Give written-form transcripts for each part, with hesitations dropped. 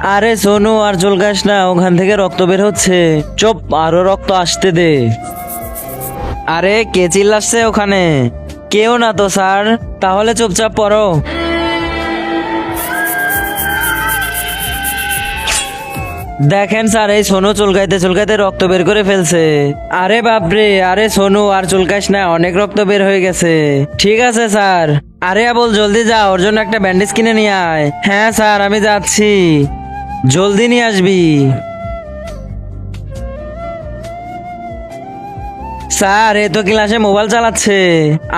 আরে সোনু আর চুলকাস না, ওখান থেকে রক্ত বের হচ্ছে। চুপ, আরো রক্ত আসতে দে। আরে কে চিল্লাচ্ছে ওখানে? কেউ না তো স্যার। তাহলে চুপচাপ পড়ো। দেখেন স্যার, এই সোনু চুলকাইতে চুলকাইতে রক্ত বের করে ফেলছে। আরে বাপরে, আরে সোনু আর চুলকাইস না, অনেক রক্ত বের হয়ে গেছে। ঠিক আছে স্যার। আরে আবুল জলদি যা, ওর জন্য একটা ব্যান্ডেজ কিনে নিয়ে আয়। হ্যাঁ স্যার, আমি যাচ্ছি। জলদি নিয়ে আসবি। স্যার, এ তো ক্লাসে মোবাইল চালাচ্ছে।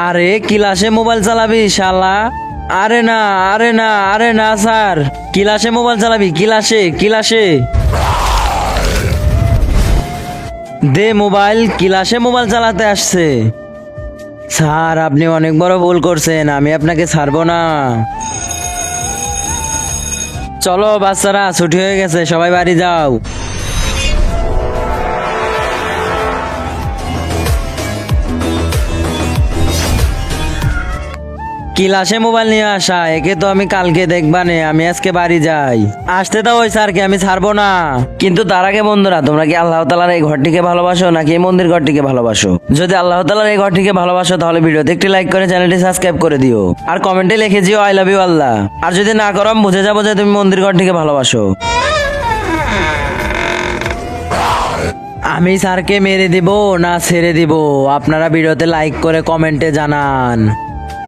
আরে ক্লাসে মোবাইল চালাবি শালা? আরে না, আরে না, আরে না স্যার, ক্লাসে মোবাইল চালাবি? ক্লাসে ক্লাসে দে মোবাইল। ক্লাসে মোবাইল চালাতে আসছে। স্যার, আপনি অনেক বড় ভুল করছেন, আমি আপনাকে ছাড়বো না। চলো বাচ্চারা, ছুটি হয়ে গেছে, সবাই বাড়ি যাও। ক্লাসে মোবাইল নিয়ে আসা, একে তো আমি কালকে দেখবানে। আমি আজকে বাড়ি যাই। আসতে দাও ওই স্যারকে, আমি ছাড়বো না। কিন্তু তার আগে বন্ধুরা, তোমরা কি আল্লাহ তাআলার এই ঘরটিকে ভালোবাসো নাকি এই মন্দির ঘরটিকে ভালোবাসো? যদি আল্লাহ তাআলার এই ঘরটিকে ভালোবাসো তাহলে ভিডিওতে একটি লাইক করে চ্যানেলটি সাবস্ক্রাইব করে দিও। আর কমেন্টে লিখে দিও আই লাভ ইউ আল্লাহ। আর যদি না করো, আমি বুঝে যাবো যে তুমি মন্দির ঘরটিকে ভালোবাসো। আমি স্যারকে মেরে দিব না ছেড়ে দিব? আপনারা ভিডিওতে লাইক করে কমেন্টে জানান।